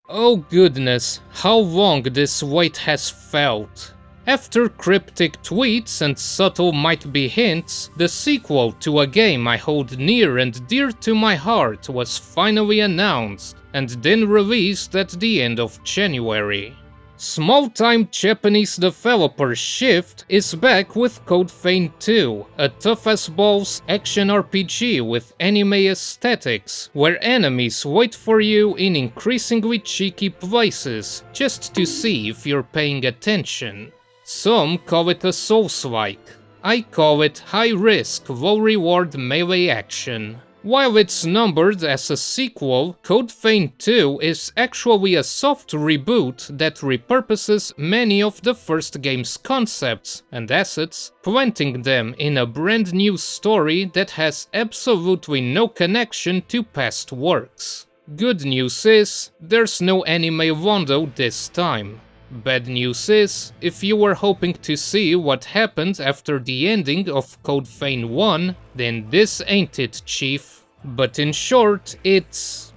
Oh goodness, how long this wait has felt. After cryptic tweets and subtle might-be hints, the sequel to a game I hold near and dear to my heart was finally announced, and then released at the end of January. Small-time Japanese developer Shift is back with Code Vein 2, a tough-as-balls action RPG with anime aesthetics, where enemies wait for you in increasingly cheeky places, just to see if you're paying attention. Some call it a Souls-like. I call it high-risk, low-reward melee action. While it's numbered as a sequel, Code Vein 2 is actually a soft reboot that repurposes many of the first game's concepts and assets, planting them in a brand new story that has absolutely no connection to past works. Good news is, there's no anime Rondo this time. Bad news is, if you were hoping to see what happened after the ending of Code Vein 1, then this ain't it, chief. But in short, it's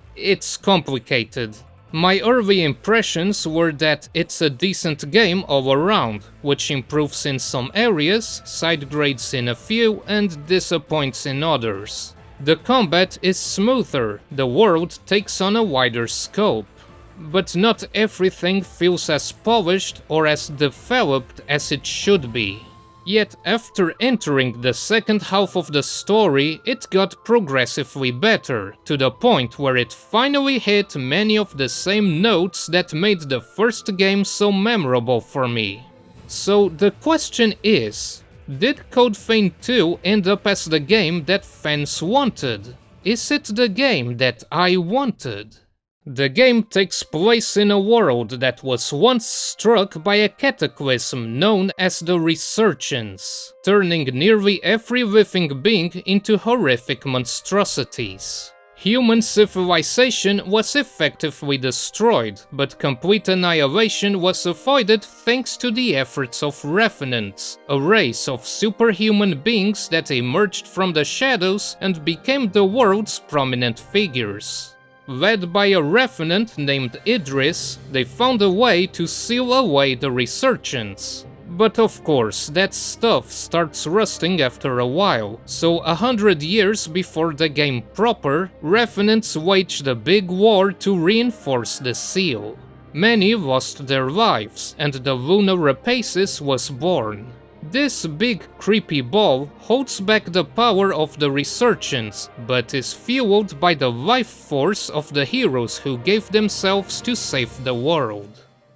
complicated. My early impressions were that it's a decent game all around, which improves in some areas, side grades in a few, and disappoints in others. The combat is smoother, the world takes on a wider scope. But not everything feels as polished or as developed as it should be. Yet after entering the second half of the story, it got progressively better, to the point where it finally hit many of the same notes that made the first game so memorable for me. So the question is, did Code Vein 2 end up as the game that fans wanted? Is it the game that I wanted? The game takes place in a world that was once struck by a cataclysm known as the Resurgence, turning nearly every living being into horrific monstrosities. Human civilization was effectively destroyed, but complete annihilation was avoided thanks to the efforts of Revenants, a race of superhuman beings that emerged from the shadows and became the world's prominent figures. Led by a revenant named Idris, they found a way to seal away the Resurgence. But of course, that stuff starts rusting after a while, so 100 years before the game proper, Revenants waged a big war to reinforce the seal. Many lost their lives, and the Luna Rapaces was born. This big creepy ball holds back the power of the Resurgence, but is fueled by the life force of the heroes who gave themselves to save the world.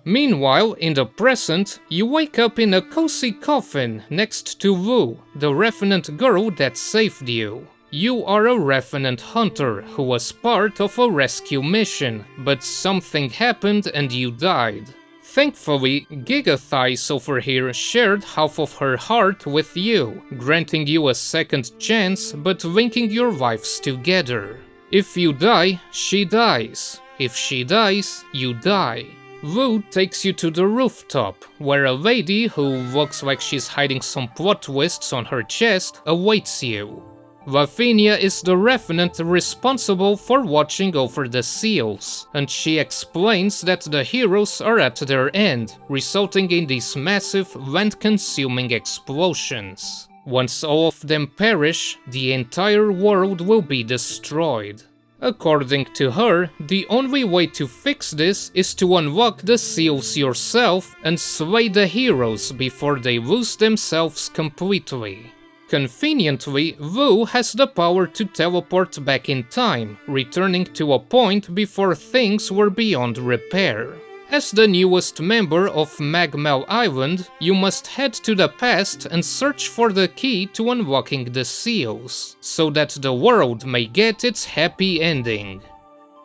Meanwhile, in the present, you wake up in a cozy coffin next to Wu, the Revenant girl that saved you. You are a Revenant hunter who was part of a rescue mission, but something happened and you died. Thankfully, Gigathighs over here shared half of her heart with you, granting you a second chance but linking your lives together. If you die, she dies. If she dies, you die. Wu takes you to the rooftop, where a lady who looks like she's hiding some plot twists on her chest awaits you. Lavinia is the Revenant responsible for watching over the seals, and she explains that the heroes are at their end, resulting in these massive, land-consuming explosions. Once all of them perish, the entire world will be destroyed. According to her, the only way to fix this is to unlock the seals yourself and slay the heroes before they lose themselves completely. Conveniently, Wu has the power to teleport back in time, returning to a point before things were beyond repair. As the newest member of Magmel Island, you must head to the past and search for the key to unlocking the seals, so that the world may get its happy ending.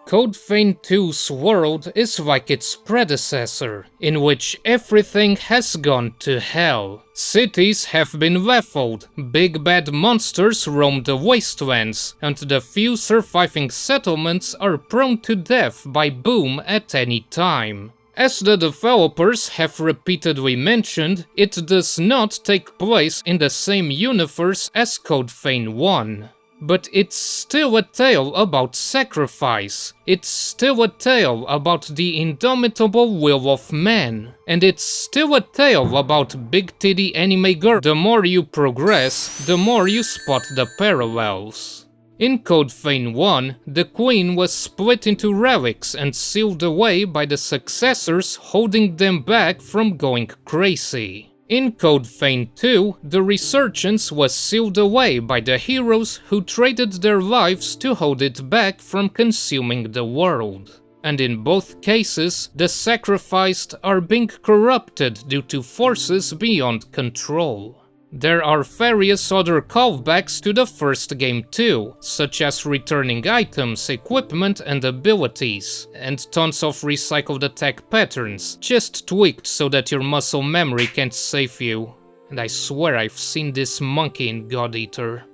Code Vein 2's world is like its predecessor, in which everything has gone to hell. Cities have been leveled, big bad monsters roam the wastelands, and the few surviving settlements are prone to death by boom at any time. As the developers have repeatedly mentioned, it does not take place in the same universe as Code Vein 1. But it's still a tale about sacrifice. It's still a tale about the indomitable will of man. And it's still a tale about big titty anime girl. The more you progress, the more you spot the parallels. In Code Vein 1, the queen was split into relics and sealed away by the successors, holding them back from going crazy. In Code Vein 2, the resurgence was sealed away by the heroes who traded their lives to hold it back from consuming the world. And in both cases, the sacrificed are being corrupted due to forces beyond control. There are various other callbacks to the first game too, such as returning items, equipment and abilities, and tons of recycled attack patterns, just tweaked so that your muscle memory can't save you. And I swear I've seen this monkey in God Eater.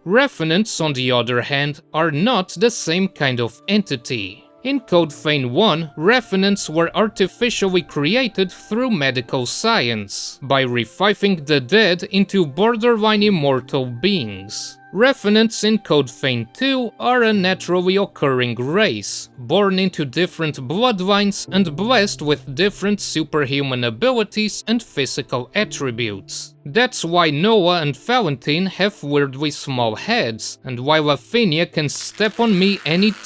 Revenants, on the other hand, are not the same kind of entity. In Code Vein 1, revenants were artificially created through medical science, by reviving the dead into borderline immortal beings. Revenants in Code Vein 2 are a naturally occurring race, born into different bloodlines and blessed with different superhuman abilities and physical attributes. That's why Noah and Valentine have weirdly small heads, and why Lavinia can step on me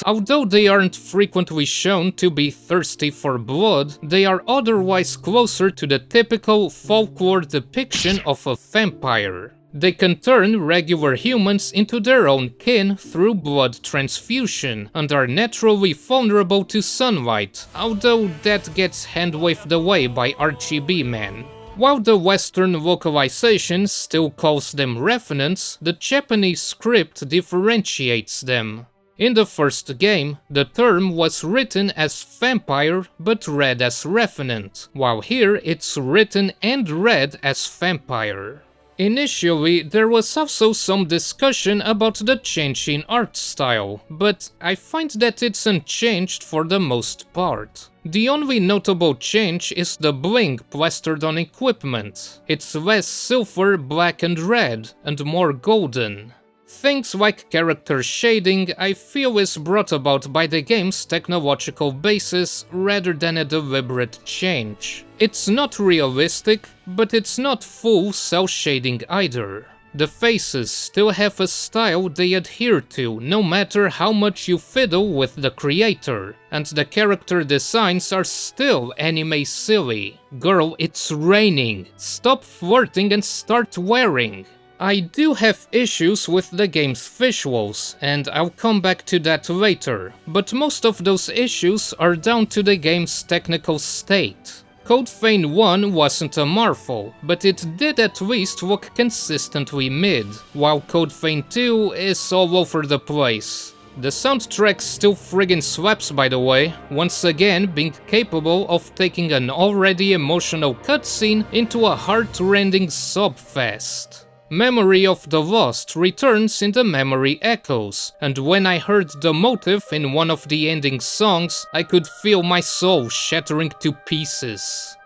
although they aren't frequently shown to be thirsty for blood, they are otherwise closer to the typical folklore depiction of a vampire. They can turn regular humans into their own kin through blood transfusion, and are naturally vulnerable to sunlight, although that gets hand-waved away by RGB Man. While the Western localization still calls them revenants, the Japanese script differentiates them. In the first game, the term was written as vampire but read as revenant, while here it's written and read as vampire. Initially, there was also some discussion about the change in art style, but I find that it's unchanged for the most part. The only notable change is the bling plastered on equipment. It's less silver, black and red, and more golden. Things like character shading I feel is brought about by the game's technological basis rather than a deliberate change. It's not realistic, but it's not full cel shading either. The faces still have a style they adhere to no matter how much you fiddle with the creator, and the character designs are still anime silly. Girl, it's raining. Stop flirting and start wearing. I do have issues with the game's visuals, and I'll come back to that later, but most of those issues are down to the game's technical state. Code Vein 1 wasn't a marvel, but it did at least look consistently mid, while Code Vein 2 is all over the place. The soundtrack still friggin' slaps, by the way, once again being capable of taking an already emotional cutscene into a heart-rending sob-fest. Memory of the Lost returns in the memory echoes, and when I heard the motive in one of the ending songs, I could feel my soul shattering to pieces.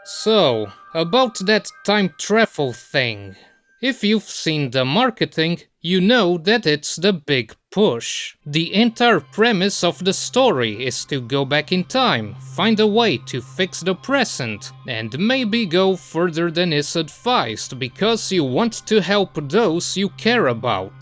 So, about that time travel thing. If you've seen the marketing, you know that it's the big push. The entire premise of the story is to go back in time, find a way to fix the present, and maybe go further than is advised because you want to help those you care about.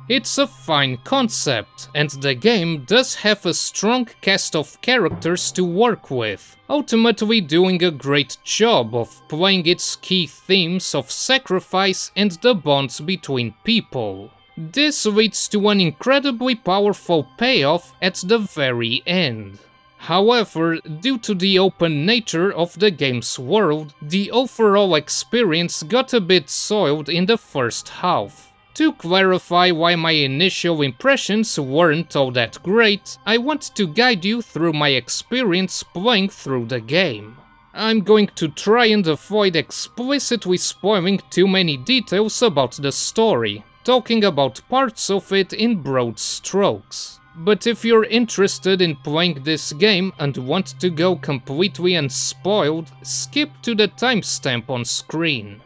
It's a fine concept, and the game does have a strong cast of characters to work with, ultimately doing a great job of playing its key themes of sacrifice and the bonds between people. This leads to an incredibly powerful payoff at the very end. However, due to the open nature of the game's world, the overall experience got a bit soiled in the first half. To clarify why my initial impressions weren't all that great, I want to guide you through my experience playing through the game. I'm going to try and avoid explicitly spoiling too many details about the story, talking about parts of it in broad strokes. But if you're interested in playing this game and want to go completely unspoiled, skip to the timestamp on screen.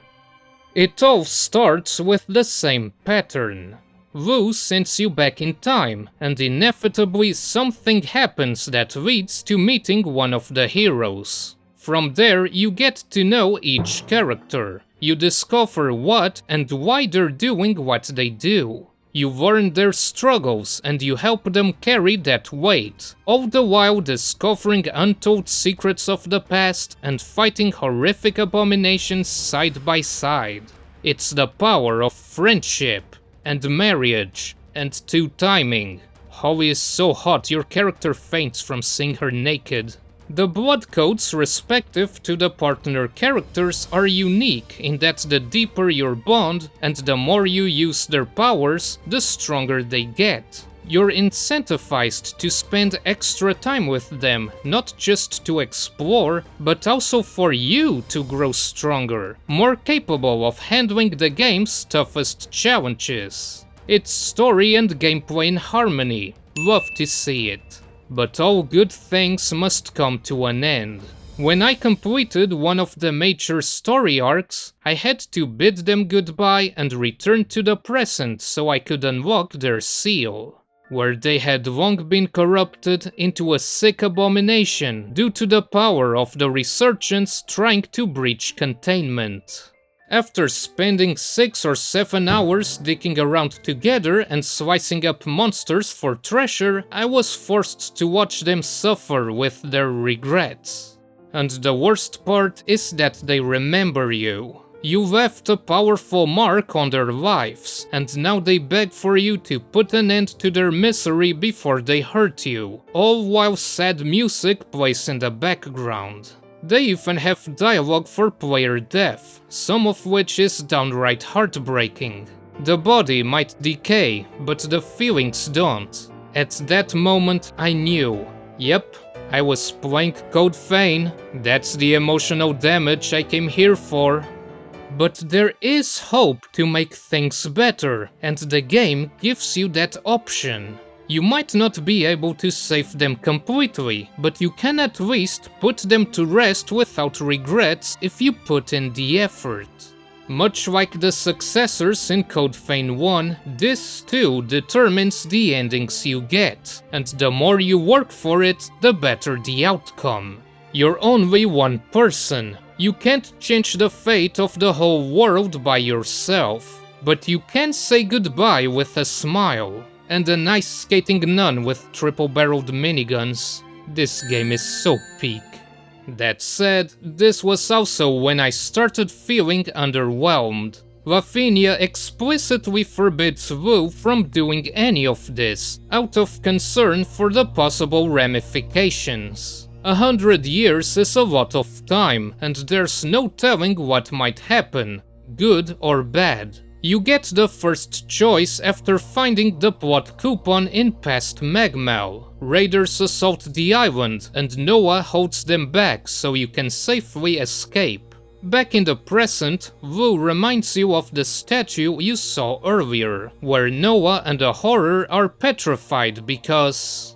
It all starts with the same pattern. Woes sends you back in time, and inevitably something happens that leads to meeting one of the heroes. From there, you get to know each character. You discover what and why they're doing what they do. You learn their struggles and you help them carry that weight, all the while discovering untold secrets of the past and fighting horrific abominations side by side. It's the power of friendship and marriage and two timing. Holly is so hot your character faints from seeing her naked. The blood codes respective to the partner characters are unique in that the deeper your bond and the more you use their powers, the stronger they get. You're incentivized to spend extra time with them, not just to explore, but also for you to grow stronger, more capable of handling the game's toughest challenges. It's story and gameplay in harmony. Love to see it. But all good things must come to an end. When I completed one of the major story arcs, I had to bid them goodbye and return to the present so I could unlock their seal, where they had long been corrupted into a sick abomination due to the power of the resurgence trying to breach containment. After spending 6 or 7 hours digging around together and slicing up monsters for treasure, I was forced to watch them suffer with their regrets. And the worst part is that they remember you. You left a powerful mark on their lives, and now they beg for you to put an end to their misery before they hurt you, all while sad music plays in the background. They even have dialogue for player death, some of which is downright heartbreaking. The body might decay, but the feelings don't. At that moment I knew, yep, I was playing Code Vein, that's the emotional damage I came here for. But there is hope to make things better, and the game gives you that option. You might not be able to save them completely, but you can at least put them to rest without regrets if you put in the effort. Much like the successors in Code Vein 1, this too determines the endings you get, and the more you work for it, the better the outcome. You're only one person. You can't change the fate of the whole world by yourself, but you can say goodbye with a smile. And a nice skating nun with triple-barreled miniguns. This game is so peak. That said, this was also when I started feeling underwhelmed. Lavinia explicitly forbids Wu from doing any of this, out of concern for the possible ramifications. 100 years is a lot of time, and there's no telling what might happen, good or bad. You get the first choice after finding the plot coupon in past Magmal. Raiders assault the island and Noah holds them back so you can safely escape. Back in the present, Wu reminds you of the statue you saw earlier, where Noah and a horror are petrified because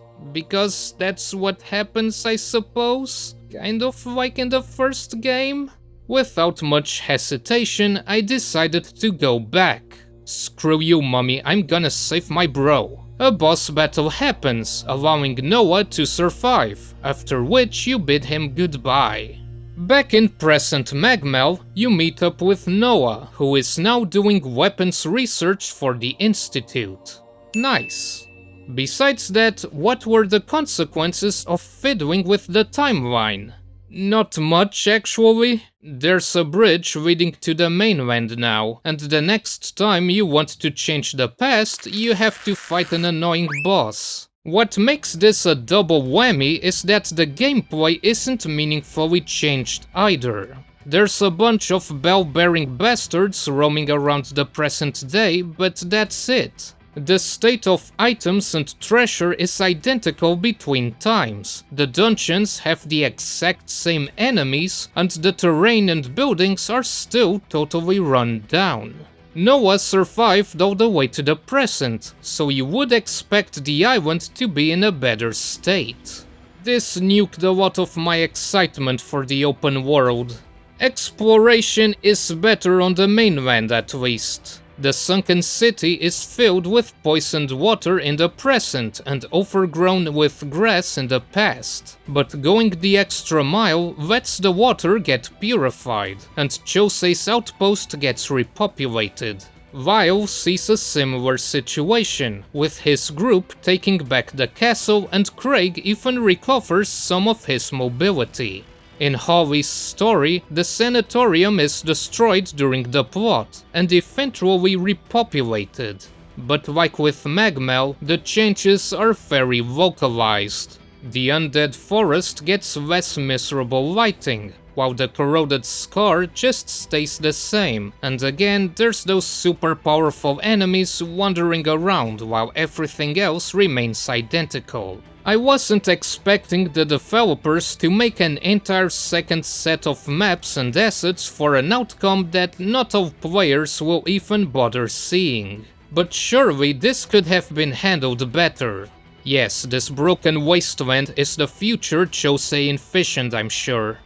that's what happens, I suppose? Kind of like in the first game? Without much hesitation, I decided to go back. Screw you, mommy, I'm gonna save my bro. A boss battle happens, allowing Noah to survive, after which you bid him goodbye. Back in present Magmal, you meet up with Noah, who is now doing weapons research for the Institute. Nice. Besides that, what were the consequences of fiddling with the timeline? Not much, actually. There's a bridge leading to the mainland now, and the next time you want to change the past, you have to fight an annoying boss. What makes this a double whammy is that the gameplay isn't meaningfully changed either. There's a bunch of bell-bearing bastards roaming around the present day, but that's it. The state of items and treasure is identical between times. The dungeons have the exact same enemies, and the terrain and buildings are still totally run down. Noah survived all the way to the present, so you would expect the island to be in a better state. This nuked a lot of my excitement for the open world. Exploration is better on the mainland at least. The sunken city is filled with poisoned water in the present and overgrown with grass in the past. But going the extra mile lets the water get purified, and Chosei's outpost gets repopulated. Lyle sees a similar situation, with his group taking back the castle, and Craig even recovers some of his mobility. In Holly's story, the sanatorium is destroyed during the plot, and eventually repopulated. But like with Magmal, the changes are very localized. The undead forest gets less miserable lighting, while the corroded scar just stays the same, and again there's those super powerful enemies wandering around while everything else remains identical. I wasn't expecting the developers to make an entire second set of maps and assets for an outcome that not all players will even bother seeing. But surely this could have been handled better. Yes, this broken wasteland is the future Chosei envisioned, I'm sure.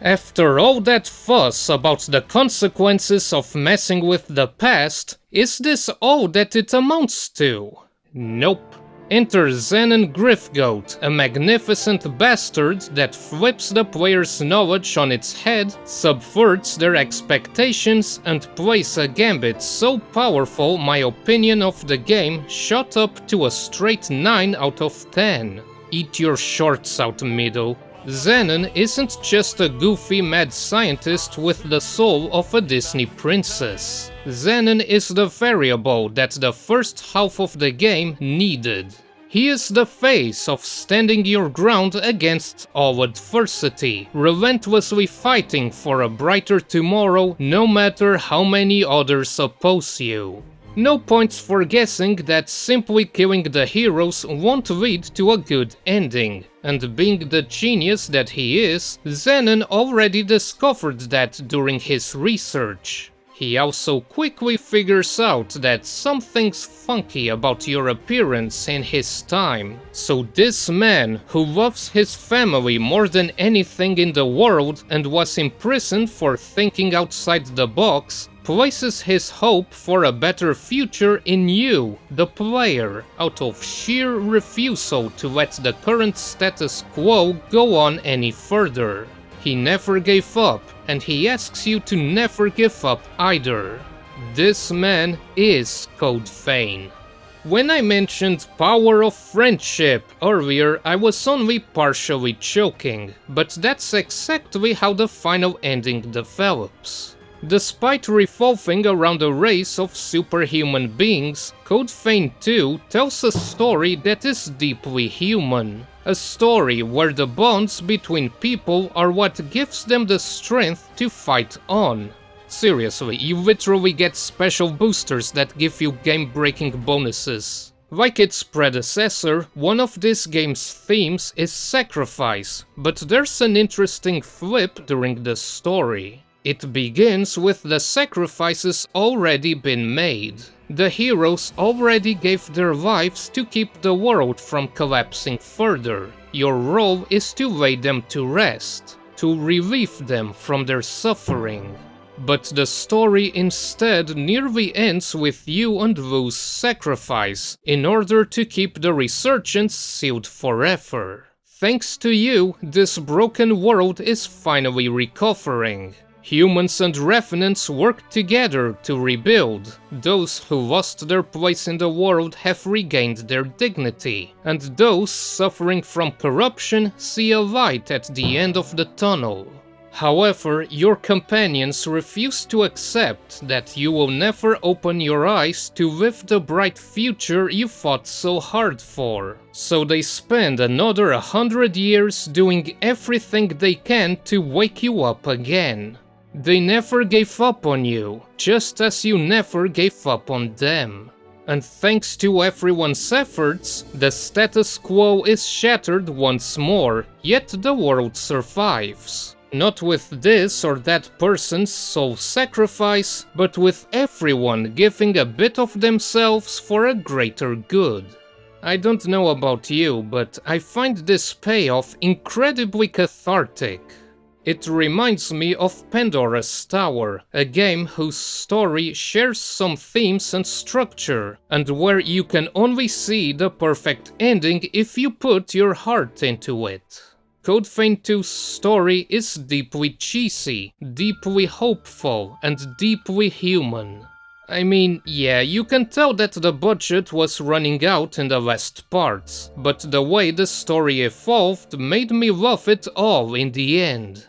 After all that fuss about the consequences of messing with the past, is this all that it amounts to? Nope. Enter Zenon Griffgoat, a magnificent bastard that flips the player's knowledge on its head, subverts their expectations, and plays a gambit so powerful my opinion of the game shot up to a straight 9 out of 10. Eat your shorts out, middle. Zenon isn't just a goofy mad scientist with the soul of a Disney princess. Zenon is the variable that the first half of the game needed. He is the face of standing your ground against all adversity, relentlessly fighting for a brighter tomorrow no matter how many others oppose you. No points for guessing that simply killing the heroes won't lead to a good ending, and being the genius that he is, Zenon already discovered that during his research. He also quickly figures out that something's funky about your appearance in his time. So this man, who loves his family more than anything in the world and was imprisoned for thinking outside the box, places his hope for a better future in you, the player, out of sheer refusal to let the current status quo go on any further. He never gave up, and he asks you to never give up either. This man is Code Vein. When I mentioned power of friendship earlier, I was only partially joking, but that's exactly how the final ending develops. Despite revolving around a race of superhuman beings, Code Vein 2 tells a story that is deeply human. A story where the bonds between people are what gives them the strength to fight on. Seriously, you literally get special boosters that give you game-breaking bonuses. Like its predecessor, one of this game's themes is sacrifice, but there's an interesting flip during the story. It begins with the sacrifices already been made. The heroes already gave their lives to keep the world from collapsing further. Your role is to lay them to rest, to relieve them from their suffering. But the story instead nearly ends with you and Wu's sacrifice in order to keep the resurgence sealed forever. Thanks to you, this broken world is finally recovering. Humans and revenants work together to rebuild. Those who lost their place in the world have regained their dignity, and those suffering from corruption see a light at the end of the tunnel. However, your companions refuse to accept that you will never open your eyes to live the bright future you fought so hard for. So they spend another 100 years doing everything they can to wake you up again. They never gave up on you, just as you never gave up on them. And thanks to everyone's efforts, the status quo is shattered once more, yet the world survives. Not with this or that person's soul sacrifice, but with everyone giving a bit of themselves for a greater good. I don't know about you, but I find this payoff incredibly cathartic. It reminds me of Pandora's Tower, a game whose story shares some themes and structure, and where you can only see the perfect ending if you put your heart into it. Code Vein 2's story is deeply cheesy, deeply hopeful, and deeply human. I mean, yeah, you can tell that the budget was running out in the last parts, but the way the story evolved made me love it all in the end.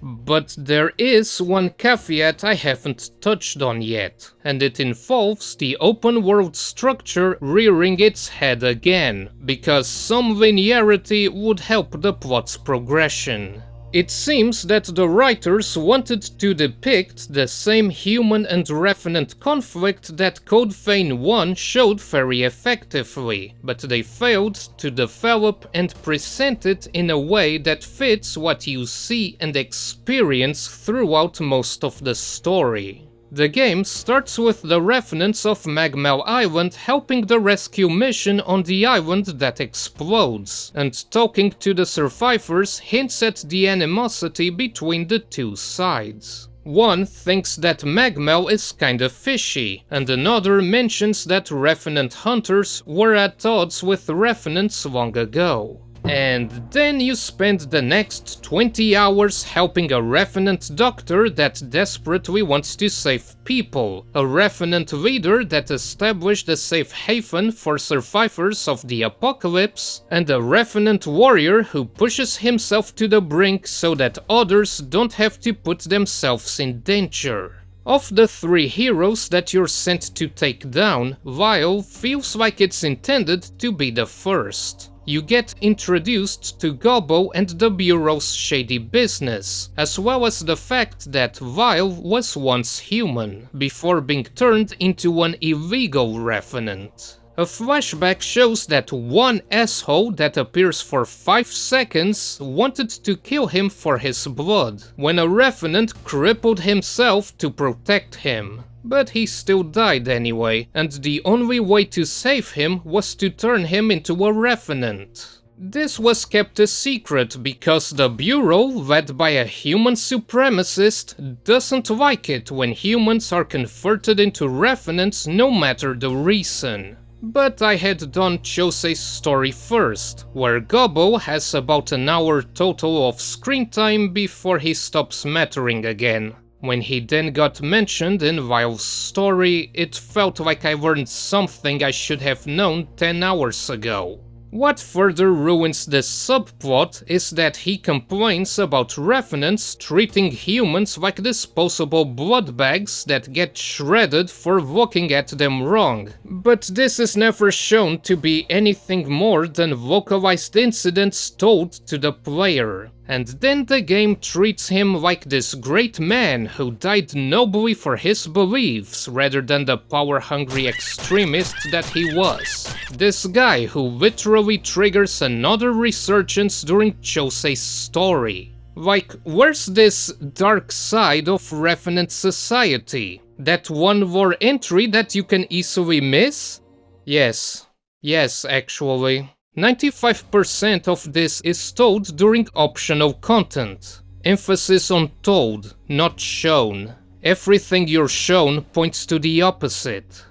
But there is one caveat I haven't touched on yet, and it involves the open world structure rearing its head again, because some linearity would help the plot's progression. It seems that the writers wanted to depict the same human and revenant conflict that Code Vein 1 showed very effectively, but they failed to develop and present it in a way that fits what you see and experience throughout most of the story. The game starts with the revenants of Magmel Island helping the rescue mission on the island that explodes, and talking to the survivors hints at the animosity between the two sides. One thinks that Magmel is kinda fishy, and another mentions that revenant hunters were at odds with revenants long ago. And then you spend the next 20 hours helping a revenant doctor that desperately wants to save people, a revenant leader that established a safe haven for survivors of the apocalypse, and a revenant warrior who pushes himself to the brink so that others don't have to put themselves in danger. Of the three heroes that you're sent to take down, Vile feels like it's intended to be the first. You get introduced to Gobbo and the Bureau's shady business, as well as the fact that Vile was once human, before being turned into an illegal revenant. A flashback shows that one asshole that appears for 5 seconds wanted to kill him for his blood, when a revenant crippled himself to protect him. But he still died anyway, and the only way to save him was to turn him into a revenant. This was kept a secret because the Bureau, led by a human supremacist, doesn't like it when humans are converted into revenants no matter the reason. But I had done Chosei's story first, where Gobbo has about an hour total of screen time before he stops mattering again. When he then got mentioned in Vile's story, it felt like I learned something I should have known 10 hours ago. What further ruins this subplot is that he complains about revenants treating humans like disposable blood bags that get shredded for looking at them wrong. But this is never shown to be anything more than localized incidents told to the player. And then the game treats him like this great man who died nobly for his beliefs rather than the power-hungry extremist that he was. This guy who literally triggers another resurgence during Chosei's story. Like, where's this dark side of Revenant society? That one lore entry that you can easily miss? Yes, actually. 95% of this is told during optional content. Emphasis on told, not shown. Everything you're shown points to the opposite.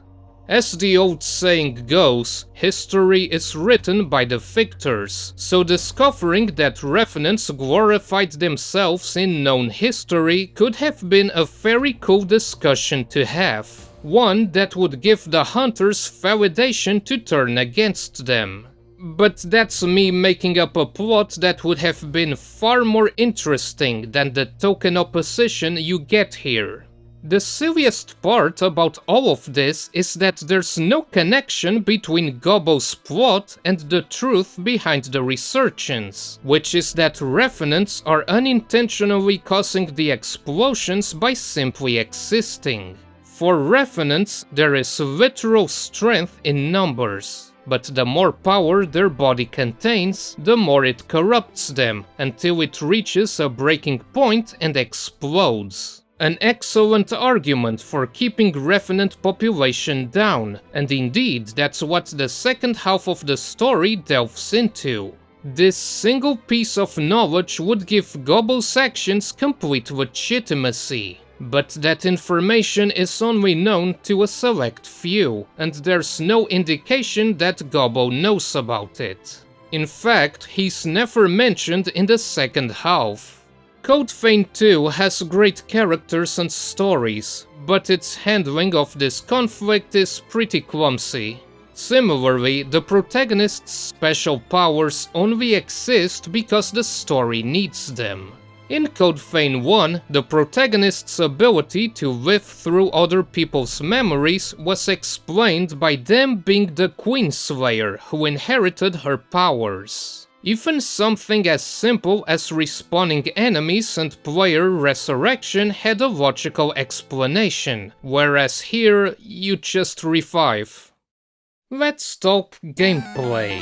As the old saying goes, history is written by the victors, so discovering that revenants glorified themselves in known history could have been a very cool discussion to have. One that would give the hunters validation to turn against them. But that's me making up a plot that would have been far more interesting than the token opposition you get here. The silliest part about all of this is that there's no connection between Gobbo's plot and the truth behind the resurgence, which is that revenants are unintentionally causing the explosions by simply existing. For revenants, there is literal strength in numbers. But the more power their body contains, the more it corrupts them, until it reaches a breaking point and explodes. An excellent argument for keeping revenant population down, and indeed that's what the second half of the story delves into. This single piece of knowledge would give Gobbo's actions complete legitimacy. But that information is only known to a select few, and there's no indication that Gobbo knows about it. In fact, he's never mentioned in the second half. Code Vein 2 has great characters and stories, but its handling of this conflict is pretty clumsy. Similarly, the protagonist's special powers only exist because the story needs them. In Code Vein 1, the protagonist's ability to live through other people's memories was explained by them being the Queenslayer who inherited her powers. Even something as simple as respawning enemies and player resurrection had a logical explanation, whereas here you just revive. Let's talk gameplay.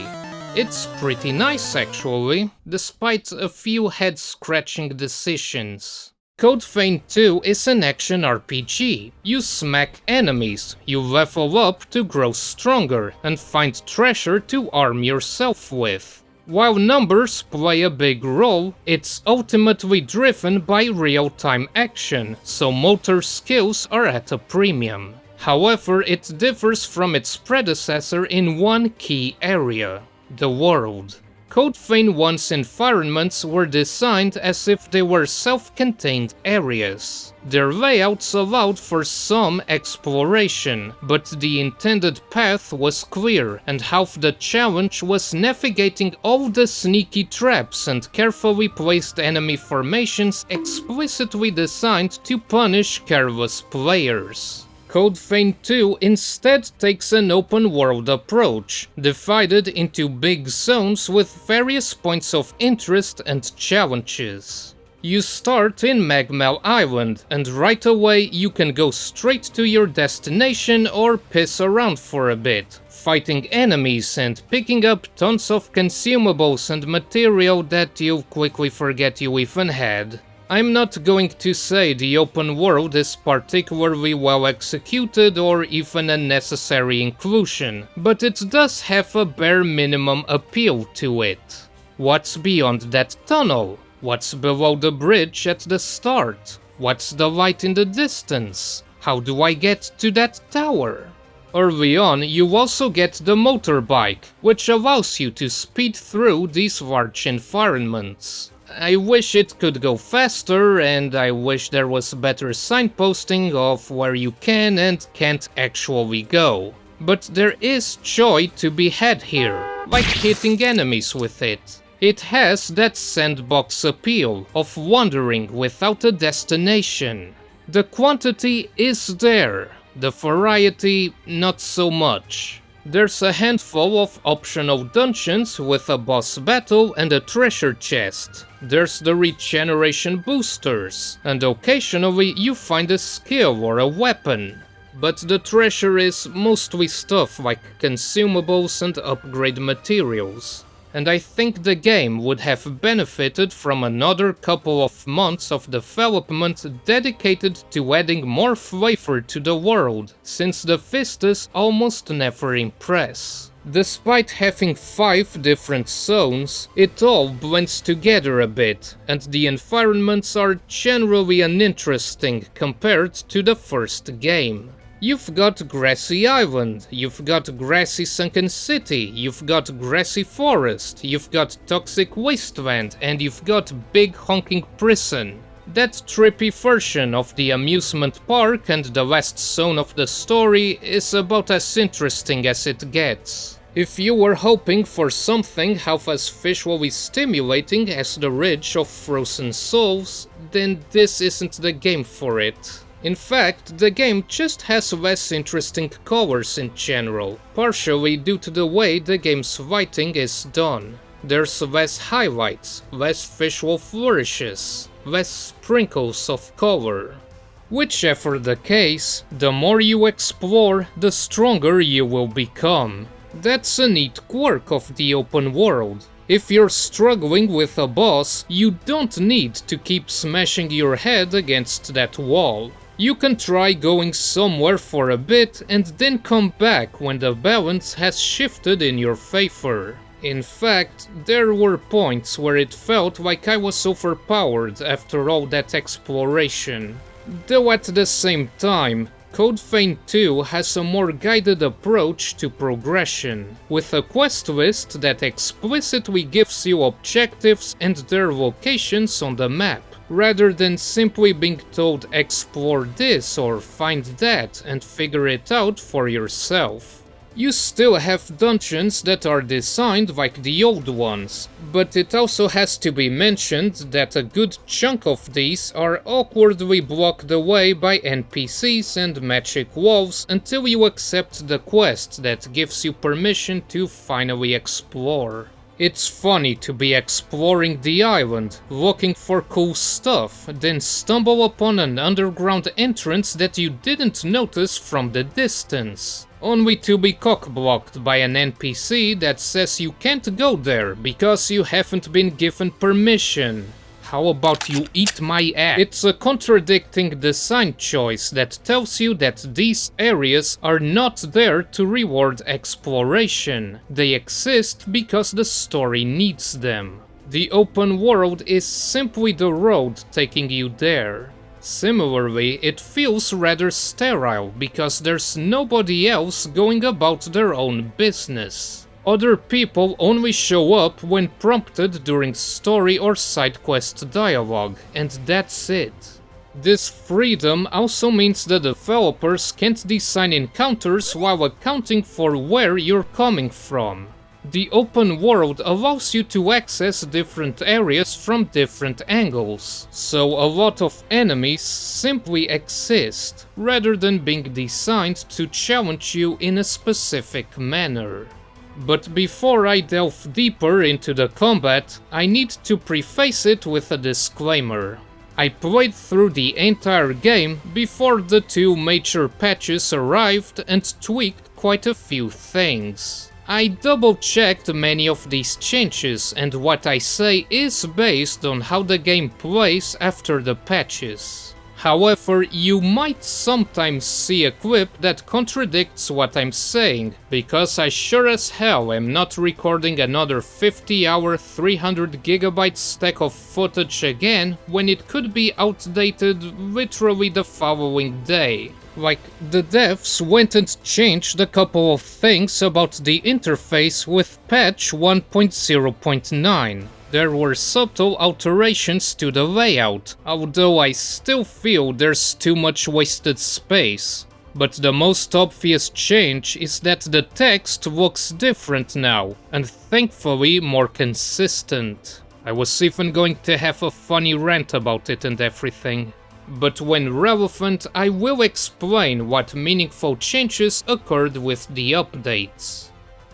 It's pretty nice actually, despite a few head-scratching decisions. Code Vein 2 is an action RPG. You smack enemies, you level up to grow stronger, and find treasure to arm yourself with. While numbers play a big role, it's ultimately driven by real-time action, so motor skills are at a premium. However, it differs from its predecessor in one key area: the world. Code Vein 1's environments were designed as if they were self-contained areas. Their layouts allowed for some exploration, but the intended path was clear, and half the challenge was navigating all the sneaky traps and carefully placed enemy formations explicitly designed to punish careless players. Code Vein 2 instead takes an open-world approach, divided into big zones with various points of interest and challenges. You start in Magmal Island, and right away you can go straight to your destination or piss around for a bit, fighting enemies and picking up tons of consumables and material that you quickly forget you even had. I'm not going to say the open world is particularly well executed or even a necessary inclusion, but it does have a bare minimum appeal to it. What's beyond that tunnel? What's below the bridge at the start? What's the light in the distance? How do I get to that tower? Early on, you also get the motorbike, which allows you to speed through these large environments. I wish it could go faster, and I wish there was better signposting of where you can and can't actually go. But there is joy to be had here, like hitting enemies with it. It has that sandbox appeal of wandering without a destination. The quantity is there, the variety not so much. There's a handful of optional dungeons with a boss battle and a treasure chest. There's the regeneration boosters, and occasionally you find a skill or a weapon. But the treasure is mostly stuff like consumables and upgrade materials. And I think the game would have benefited from another couple of months of development dedicated to adding more flavor to the world, since the Vistas almost never impress. Despite having 5 different zones, it all blends together a bit, and the environments are generally uninteresting compared to the first game. You've got Grassy Island, you've got Grassy Sunken City, you've got Grassy Forest, you've got Toxic Wasteland, and you've got Big Honking Prison. That trippy version of the amusement park and the last zone of the story is about as interesting as it gets. If you were hoping for something half as visually stimulating as the Ridge of Frozen Souls, then this isn't the game for it. In fact, the game just has less interesting colors in general, partially due to the way the game's lighting is done. There's less highlights, less visual flourishes, less sprinkles of color. Whichever the case, the more you explore, the stronger you will become. That's a neat quirk of the open world. If you're struggling with a boss, you don't need to keep smashing your head against that wall. You can try going somewhere for a bit and then come back when the balance has shifted in your favor. In fact, there were points where it felt like I was overpowered after all that exploration. Though at the same time, Code Vein 2 has a more guided approach to progression, with a quest list that explicitly gives you objectives and their locations on the map, rather than simply being told explore this or find that and figure it out for yourself. You still have dungeons that are designed like the old ones, but it also has to be mentioned that a good chunk of these are awkwardly blocked away by NPCs and magic walls until you accept the quest that gives you permission to finally explore. It's funny to be exploring the island, looking for cool stuff, then stumble upon an underground entrance that you didn't notice from the distance, only to be cock-blocked by an NPC that says you can't go there because you haven't been given permission. How about you eat my ass? It's a contradicting design choice that tells you that these areas are not there to reward exploration. They exist because the story needs them. The open world is simply the road taking you there. Similarly, it feels rather sterile because there's nobody else going about their own business. Other people only show up when prompted during story or side quest dialogue, and that's it. This freedom also means the developers can't design encounters while accounting for where you're coming from. The open world allows you to access different areas from different angles, so a lot of enemies simply exist, rather than being designed to challenge you in a specific manner. But before I delve deeper into the combat, I need to preface it with a disclaimer. I played through the entire game before the 2 major patches arrived and tweaked quite a few things. I double-checked many of these changes, and what I say is based on how the game plays after the patches. However, you might sometimes see a clip that contradicts what I'm saying, because I sure as hell am not recording another 50-hour 300GB stack of footage again when it could be outdated literally the following day. Like, the devs went and changed a couple of things about the interface with patch 1.0.9. There were subtle alterations to the layout, although I still feel there's too much wasted space. But the most obvious change is that the text looks different now, and thankfully more consistent. I was even going to have a funny rant about it and everything. But when relevant, I will explain what meaningful changes occurred with the updates.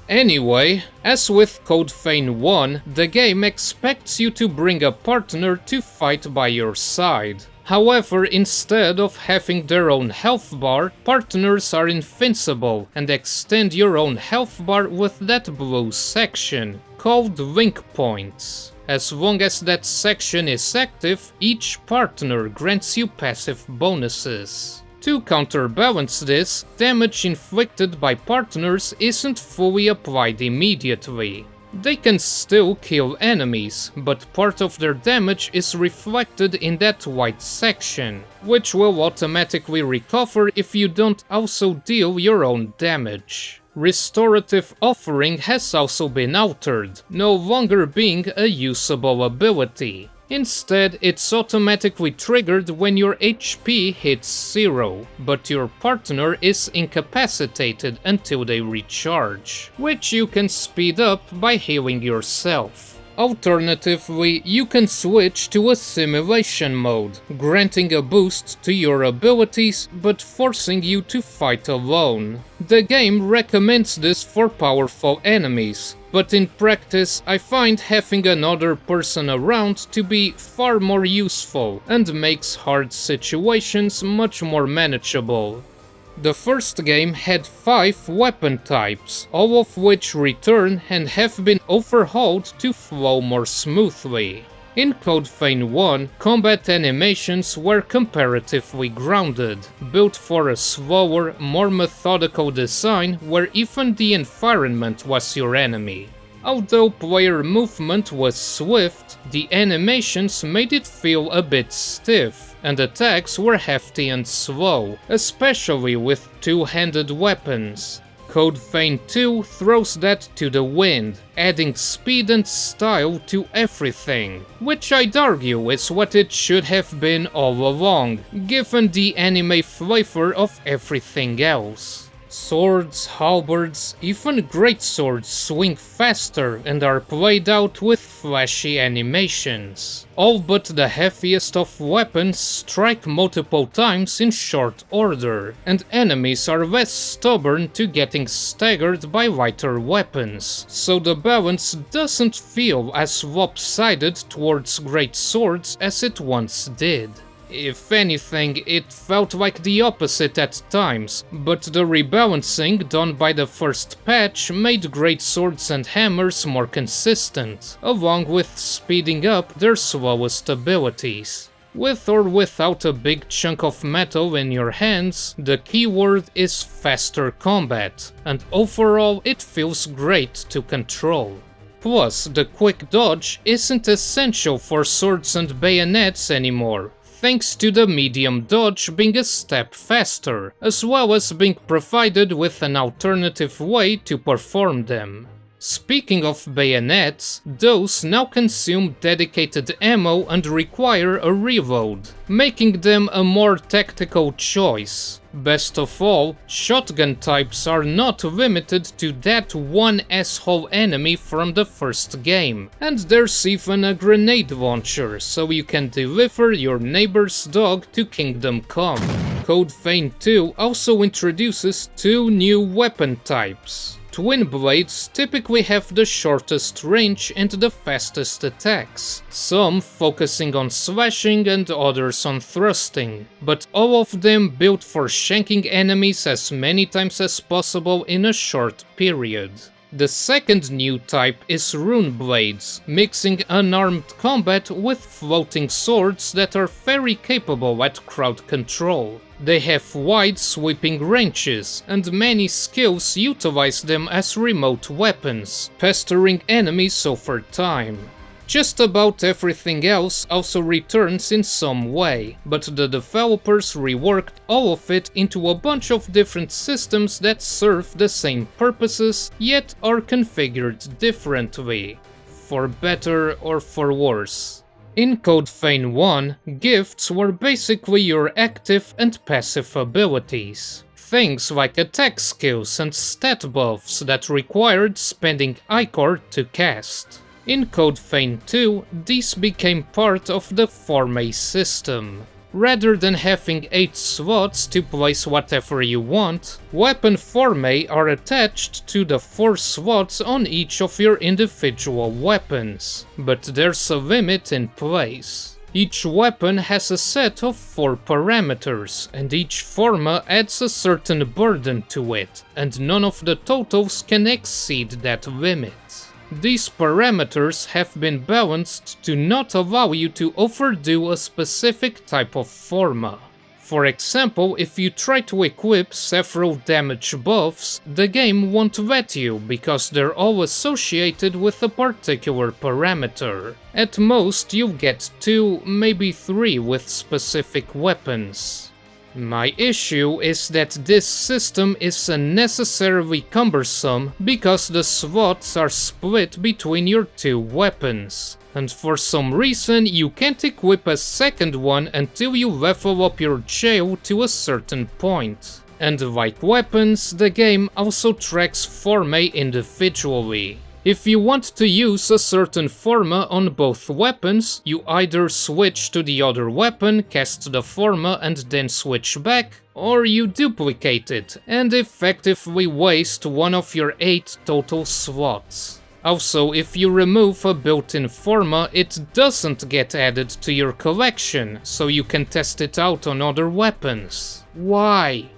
Anyway, as with Code Vein 1, the game expects you to bring a partner to fight by your side. However, instead of having their own health bar, partners are invincible and extend your own health bar with that blue section, called link points. As long as that section is active, each partner grants you passive bonuses. To counterbalance this, damage inflicted by partners isn't fully applied immediately. They can still kill enemies, but part of their damage is reflected in that white section, which will automatically recover if you don't also deal your own damage. Restorative Offering has also been altered, no longer being a usable ability. Instead, it's automatically triggered when your HP hits 0, but your partner is incapacitated until they recharge, which you can speed up by healing yourself. Alternatively, you can switch to a simulation mode, granting a boost to your abilities but forcing you to fight alone. The game recommends this for powerful enemies, but in practice I find having another person around to be far more useful and makes hard situations much more manageable. The first game had 5 weapon types, all of which return and have been overhauled to flow more smoothly. In Code Vein 1, combat animations were comparatively grounded, built for a slower, more methodical design where even the environment was your enemy. Although player movement was swift, the animations made it feel a bit stiff, and attacks were hefty and slow, especially with two-handed weapons. Code Vein 2 throws that to the wind, adding speed and style to everything, which I'd argue is what it should have been all along, given the anime flavor of everything else. Swords, halberds, even greatswords swing faster and are played out with flashy animations. All but the heaviest of weapons strike multiple times in short order, and enemies are less stubborn to getting staggered by lighter weapons, so the balance doesn't feel as lopsided towards greatswords as it once did. If anything, it felt like the opposite at times, but the rebalancing done by the first patch made greatswords and hammers more consistent, along with speeding up their slowest abilities. With or without a big chunk of metal in your hands, the keyword is faster combat, and overall it feels great to control. Plus, the quick dodge isn't essential for swords and bayonets anymore, thanks to the medium dodge being a step faster, as well as being provided with an alternative way to perform them. Speaking of bayonets, those now consume dedicated ammo and require a reload, making them a more tactical choice. Best of all, shotgun types are not limited to that one asshole enemy from the first game, and there's even a grenade launcher, so you can deliver your neighbor's dog to Kingdom Come. Code Vein 2 also introduces two new weapon types. Twin blades typically have the shortest range and the fastest attacks, some focusing on slashing and others on thrusting, but all of them built for shanking enemies as many times as possible in a short period. The second new type is rune blades, mixing unarmed combat with floating swords that are very capable at crowd control. They have wide sweeping ranges, and many skills utilize them as remote weapons, pestering enemies over time. Just about everything else also returns in some way, but the developers reworked all of it into a bunch of different systems that serve the same purposes, yet are configured differently, for better or for worse. In Code Vein 1, gifts were basically your active and passive abilities. Things like attack skills and stat buffs that required spending Ichor to cast. In Code Vein 2, these became part of the Forme system. Rather than having 8 slots to place whatever you want, weapon formae are attached to the 4 slots on each of your individual weapons, but there's a limit in place. Each weapon has a set of 4 parameters, and each forma adds a certain burden to it, and none of the totals can exceed that limit. These parameters have been balanced to not allow you to overdo a specific type of forma. For example, if you try to equip several damage buffs, the game won't let you because they're all associated with a particular parameter. At most, you'll get 2, maybe 3 with specific weapons. My issue is that this system is unnecessarily cumbersome because the slots are split between your 2 weapons, and for some reason you can't equip a second one until you level up your jail to a certain point. And like weapons, the game also tracks formae individually. If you want to use a certain forma on both weapons, you either switch to the other weapon, cast the forma and then switch back, or you duplicate it and effectively waste one of your 8 total slots. Also, if you remove a built-in forma, it doesn't get added to your collection, so you can test it out on other weapons. Why?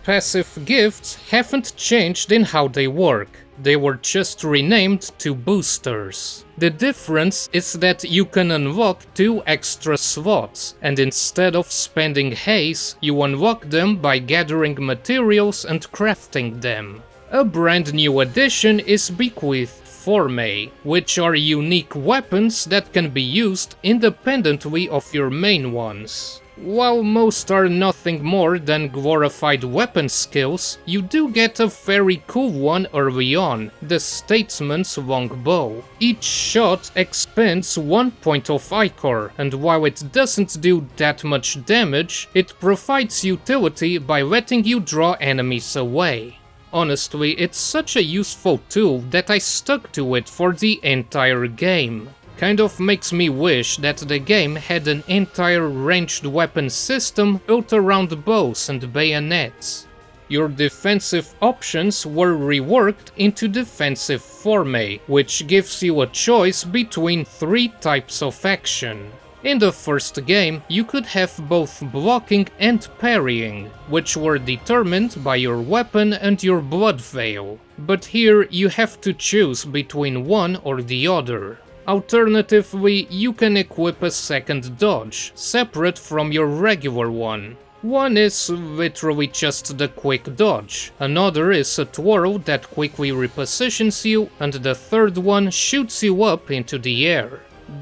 Passive gifts haven't changed in how they work. They were just renamed to boosters. The difference is that you can unlock 2 extra slots, and instead of spending haze, you unlock them by gathering materials and crafting them. A brand new addition is Bequeath formae, which are unique weapons that can be used independently of your main ones. While most are nothing more than glorified weapon skills, you do get a very cool one early on, the Statesman's Longbow. Each shot expends 1 point of Ichor, and while it doesn't do that much damage, it provides utility by letting you draw enemies away. Honestly, it's such a useful tool that I stuck to it for the entire game. Kind of makes me wish that the game had an entire ranged weapon system built around bows and bayonets. Your defensive options were reworked into defensive formae, which gives you a choice between 3 types of action. In the first game, you could have both blocking and parrying, which were determined by your weapon and your blood veil. But here you have to choose between one or the other. Alternatively, you can equip a second dodge, separate from your regular one. One is literally just the quick dodge, another is a twirl that quickly repositions you, and the third one shoots you up into the air.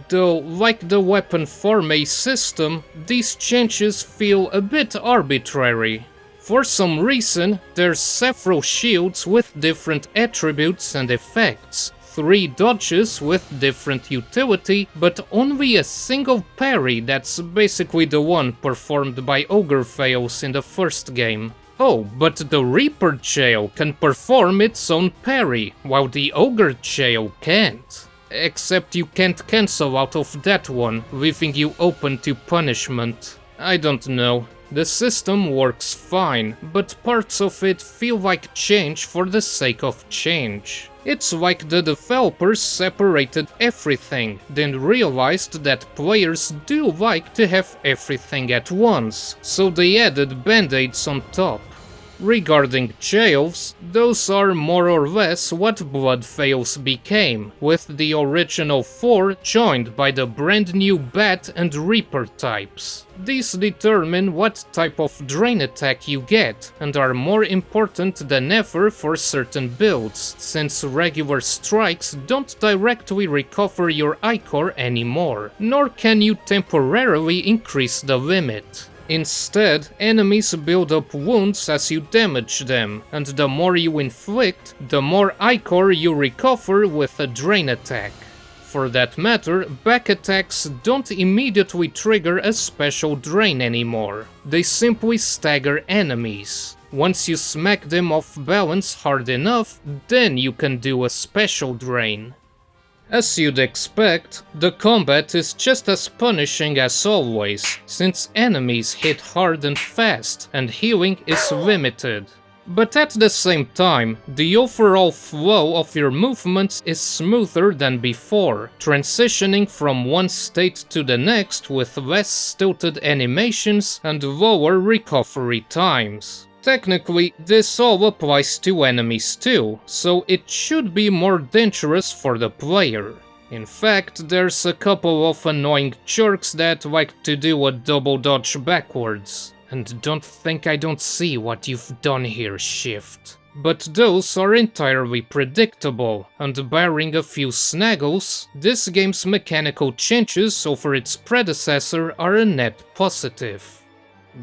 Though, like the weapon formae system, these changes feel a bit arbitrary. For some reason, there's several shields with different attributes and effects, 3 dodges with different utility, but only a single parry that's basically the one performed by Ogre Fails in the first game. Oh, but the Reaper Jail can perform its own parry, while the Ogre Jail can't. Except you can't cancel out of that one, leaving you open to punishment. I don't know. The system works fine, but parts of it feel like change for the sake of change. It's like the developers separated everything, then realized that players do like to have everything at once, so they added band-aids on top. Regarding jails, those are more or less what Blood Veils became, with the original 4 joined by the brand new Bat and Reaper types. These determine what type of drain attack you get, and are more important than ever for certain builds, since regular strikes don't directly recover your Ichor anymore, nor can you temporarily increase the limit. Instead, enemies build up wounds as you damage them, and the more you inflict, the more Ichor you recover with a drain attack. For that matter, back attacks don't immediately trigger a special drain anymore. They simply stagger enemies. Once you smack them off balance hard enough, then you can do a special drain. As you'd expect, the combat is just as punishing as always, since enemies hit hard and fast, and healing is limited. But at the same time, the overall flow of your movements is smoother than before, transitioning from one state to the next with less stilted animations and lower recovery times. Technically, this all applies to enemies too, so it should be more dangerous for the player. In fact, there's a couple of annoying jerks that like to do a double dodge backwards. And don't think I don't see what you've done here, Shift. But those are entirely predictable, and barring a few snaggles, this game's mechanical changes over its predecessor are a net positive.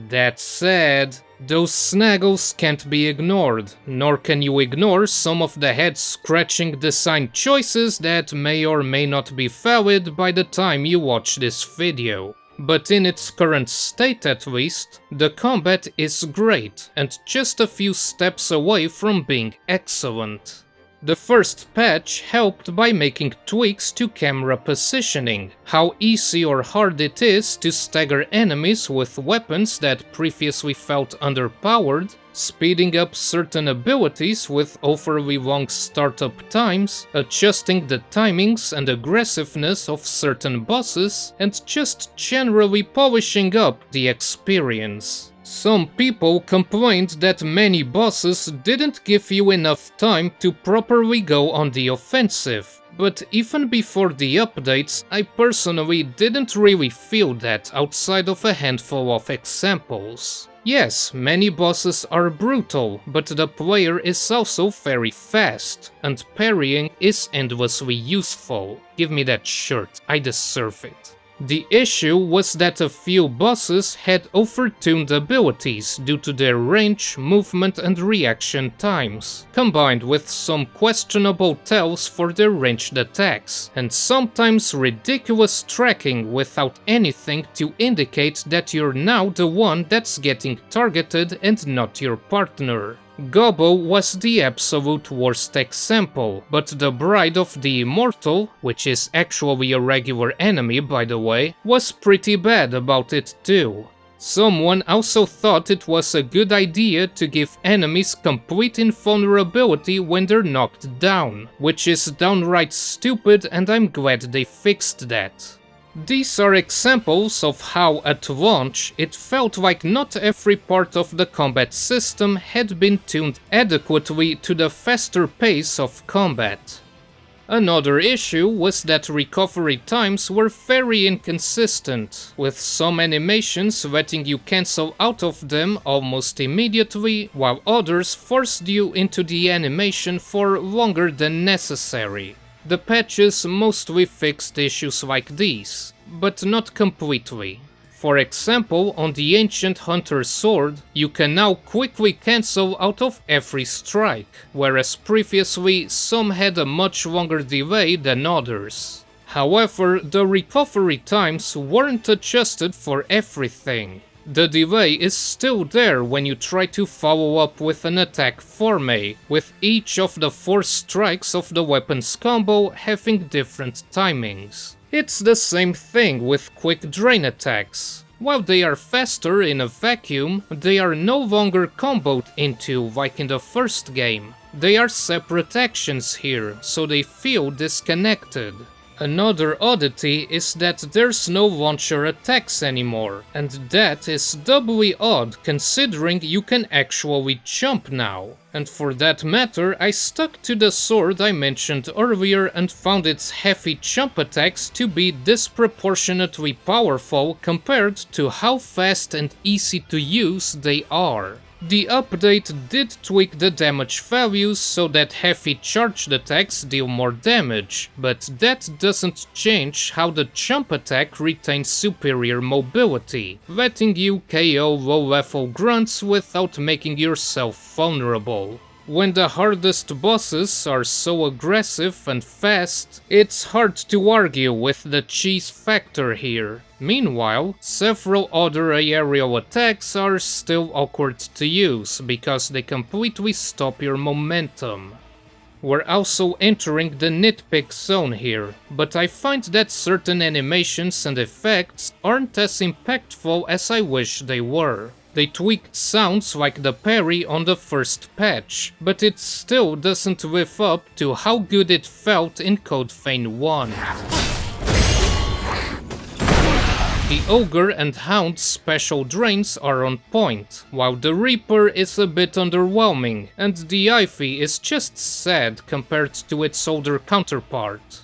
That said, those snaggles can't be ignored, nor can you ignore some of the head-scratching design choices that may or may not be valid by the time you watch this video. But in its current state at least, the combat is great and just a few steps away from being excellent. The first patch helped by making tweaks to camera positioning, how easy or hard it is to stagger enemies with weapons that previously felt underpowered, speeding up certain abilities with overly long startup times, adjusting the timings and aggressiveness of certain bosses, and just generally polishing up the experience. Some people complained that many bosses didn't give you enough time to properly go on the offensive, But even before the updates, I personally didn't really feel that outside of a handful of examples. Yes, many bosses are brutal, but the player is also very fast, and parrying is endlessly useful. Give me that shirt, I deserve it. The issue was that a few bosses had overtuned abilities due to their range, movement and reaction times, combined with some questionable tells for their ranged attacks, and sometimes ridiculous tracking without anything to indicate that you're now the one that's getting targeted and not your partner. Gobbo was the absolute worst example, but the Bride of the Immortal, which is actually a regular enemy by the way, was pretty bad about it too. Someone also thought it was a good idea to give enemies complete invulnerability when they're knocked down, which is downright stupid and I'm glad they fixed that. These are examples of how at launch it felt like not every part of the combat system had been tuned adequately to the faster pace of combat. Another issue was that recovery times were very inconsistent, with some animations letting you cancel out of them almost immediately, while others forced you into the animation for longer than necessary. The patches mostly fixed issues like these, but not completely. For example, on the Ancient Hunter's Sword, you can now quickly cancel out of every strike, whereas previously some had a much longer delay than others. However, the recovery times weren't adjusted for everything. The delay is still there when you try to follow up with an attack foreplay, with each of the 4 strikes of the weapon's combo having different timings. It's the same thing with quick drain attacks. While they are faster in a vacuum, they are no longer comboed into like in the first game. They are separate actions here, so they feel disconnected. Another oddity is that there's no launcher attacks anymore, and that is doubly odd considering you can actually jump now. And for that matter, I stuck to the sword I mentioned earlier and found its heavy jump attacks to be disproportionately powerful compared to how fast and easy to use they are. The update did tweak the damage values so that heavy charged attacks deal more damage, but that doesn't change how the jump attack retains superior mobility, letting you KO low-level grunts without making yourself vulnerable. When the hardest bosses are so aggressive and fast, it's hard to argue with the cheese factor here. Meanwhile, several other aerial attacks are still awkward to use because they completely stop your momentum. We're also entering the nitpick zone here, but I find that certain animations and effects aren't as impactful as I wish they were. They tweaked sounds like the parry on the first patch, but it still doesn't live up to how good it felt in Code Vein 1. The Ogre and Hound's special drains are on point, while the Reaper is a bit underwhelming, and the Ivy is just sad compared to its older counterpart.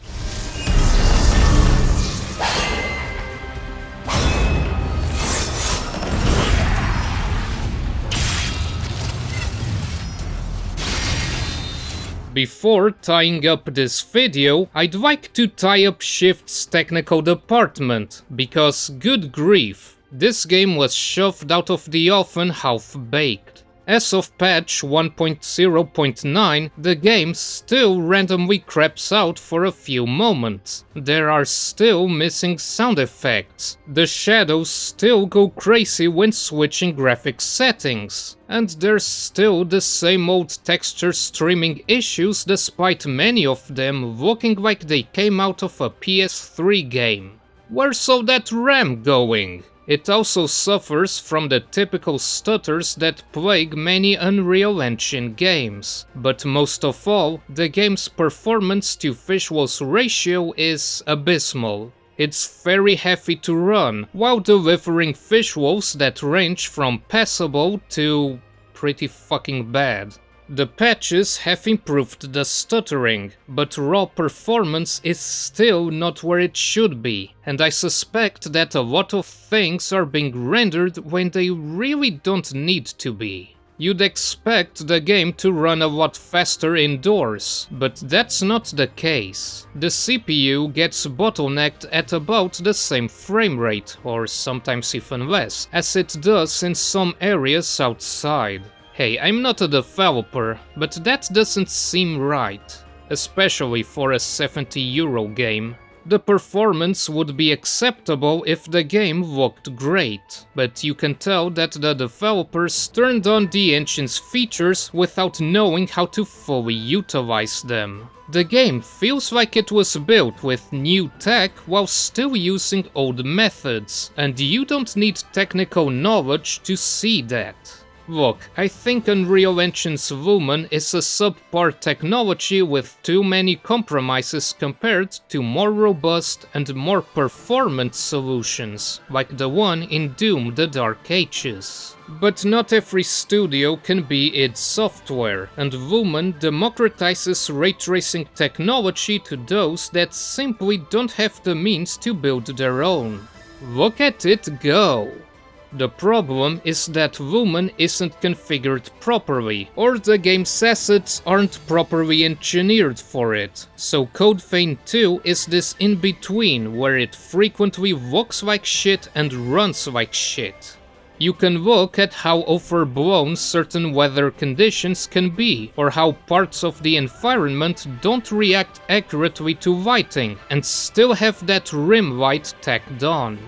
Before tying up this video, I'd like to tie up Shift's technical department, because good grief, this game was shoved out of the oven half-baked. As of patch 1.0.9, the game still randomly craps out for a few moments. There are still missing sound effects. The shadows still go crazy when switching graphics settings. And there's still the same old texture streaming issues despite many of them looking like they came out of a PS3 game. Where's all that RAM going? It also suffers from the typical stutters that plague many Unreal Engine games, but most of all, the game's performance to visuals ratio is abysmal. It's very heavy to run, while delivering visuals that range from passable to pretty fucking bad. The patches have improved the stuttering, but raw performance is still not where it should be, and I suspect that a lot of things are being rendered when they really don't need to be. You'd expect the game to run a lot faster indoors, but that's not the case. The CPU gets bottlenecked at about the same frame rate, or sometimes even less, as it does in some areas outside. Hey, I'm not a developer, but that doesn't seem right, especially for a €70 game. The performance would be acceptable if the game looked great, but you can tell that the developers turned on the engine's features without knowing how to fully utilize them. The game feels like it was built with new tech while still using old methods, and you don't need technical knowledge to see that. Look, I think Unreal Engine's Lumen is a subpar technology with too many compromises compared to more robust and more performant solutions, like the one in Doom: The Dark Ages. But not every studio can be id Software, and Lumen democratizes ray tracing technology to those that simply don't have the means to build their own. Look at it go! The problem is that Lumen isn't configured properly, or the game's assets aren't properly engineered for it, so Code Vein 2 is this in-between where it frequently looks like shit and runs like shit. You can look at how overblown certain weather conditions can be, or how parts of the environment don't react accurately to lighting and still have that rim light tacked on.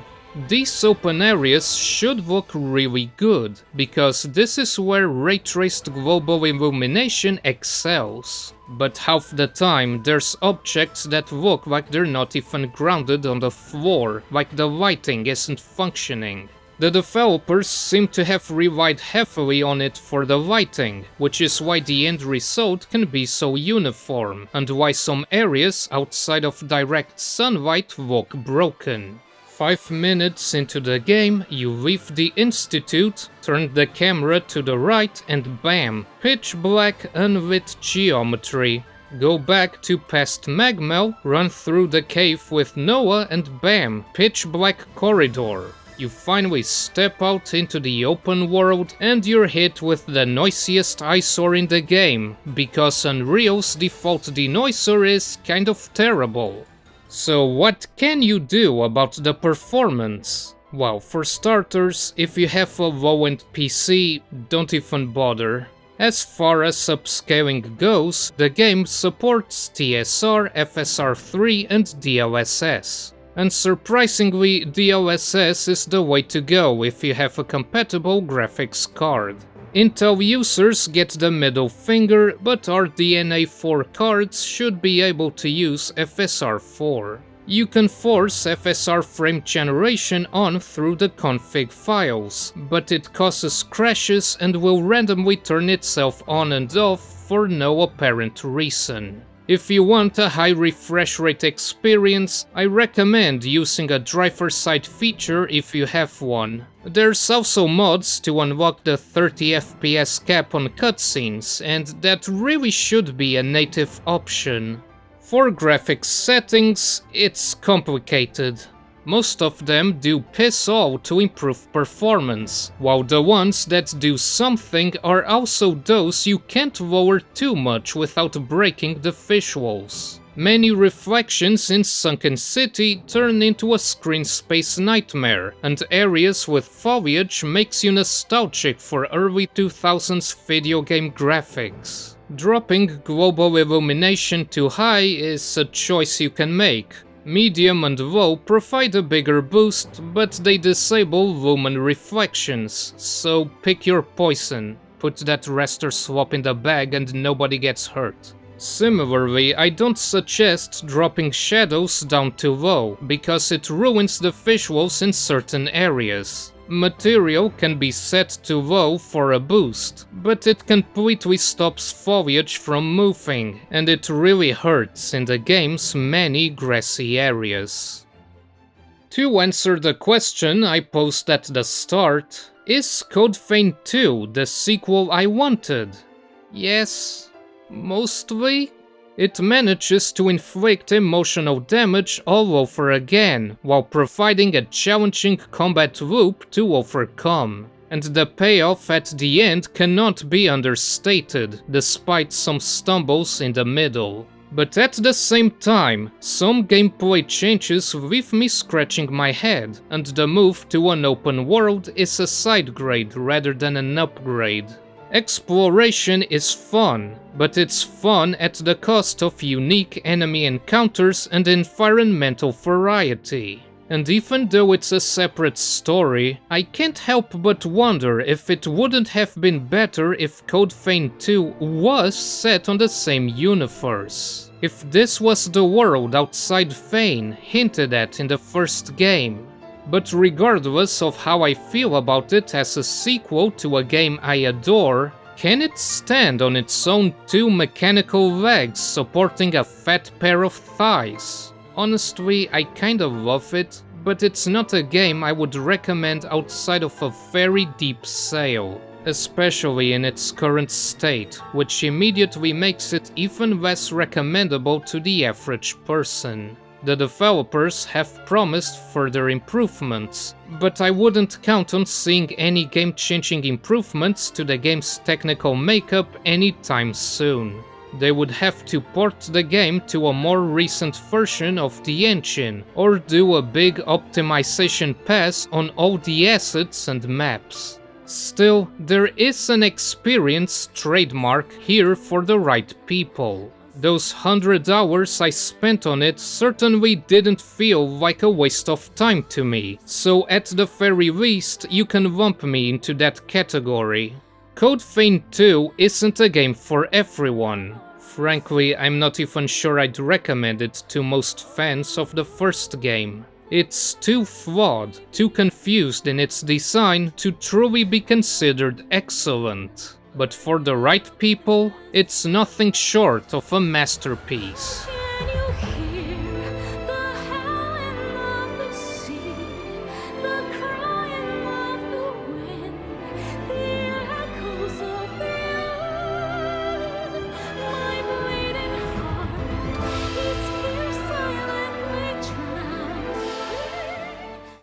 These open areas should look really good, because this is where ray-traced global illumination excels. But half the time there's objects that look like they're not even grounded on the floor, like the lighting isn't functioning. The developers seem to have relied heavily on it for the lighting, which is why the end result can be so uniform, and why some areas outside of direct sunlight look broken. 5 minutes into the game, you leave the institute, turn the camera to the right, and bam, pitch black unlit geometry. Go back to past Magmel, run through the cave with Noah, and bam, pitch black corridor. You finally step out into the open world, and you're hit with the noisiest eyesore in the game, because Unreal's default denoiser is kind of terrible. So what can you do about the performance? Well, for starters, if you have a low-end PC, don't even bother. As far as upscaling goes, the game supports TSR, FSR3 and DLSS. And surprisingly, DLSS is the way to go if you have a compatible graphics card. Intel users get the middle finger, but RDNA 4 cards should be able to use FSR4. You can force FSR frame generation on through the config files, but it causes crashes and will randomly turn itself on and off for no apparent reason. If you want a high refresh rate experience, I recommend using a driver side feature if you have one. There's also mods to unlock the 30 FPS cap on cutscenes, and that really should be a native option. For graphics settings, it's complicated. Most of them do piss all to improve performance, while the ones that do something are also those you can't lower too much without breaking the visuals. Many reflections in Sunken City turn into a screen space nightmare, and areas with foliage makes you nostalgic for early 2000s video game graphics. Dropping global illumination too high is a choice you can make. Medium and low provide a bigger boost, but they disable lumen reflections, so pick your poison. Put that raster swap in the bag and nobody gets hurt. Similarly, I don't suggest dropping shadows down too low, because it ruins the visuals in certain areas. Material can be set to low for a boost, but it completely stops foliage from moving, and it really hurts in the game's many grassy areas. To answer the question I posed at the start, is Code Vein 2 the sequel I wanted? Yes, mostly. It manages to inflict emotional damage all over again, while providing a challenging combat loop to overcome. And the payoff at the end cannot be understated, despite some stumbles in the middle. But at the same time, some gameplay changes leave me scratching my head, and the move to an open world is a side grade rather than an upgrade. Exploration is fun, but it's fun at the cost of unique enemy encounters and environmental variety. And even though it's a separate story, I can't help but wonder if it wouldn't have been better if Code Vein 2 was set on the same universe. If this was the world outside Vein hinted at in the first game. But regardless of how I feel about it as a sequel to a game I adore, can it stand on its own two mechanical legs supporting a fat pair of thighs? Honestly, I kinda love it, but it's not a game I would recommend outside of a very deep sale, especially in its current state, which immediately makes it even less recommendable to the average person. The developers have promised further improvements, but I wouldn't count on seeing any game-changing improvements to the game's technical makeup anytime soon. They would have to port the game to a more recent version of the engine, or do a big optimization pass on all the assets and maps. Still, there is an experience trademark here for the right people. Those 100 hours I spent on it certainly didn't feel like a waste of time to me, so at the very least you can lump me into that category. Code Vein 2 isn't a game for everyone. Frankly, I'm not even sure I'd recommend it to most fans of the first game. It's too flawed, too confused in its design to truly be considered excellent. But for the right people, it's nothing short of a masterpiece.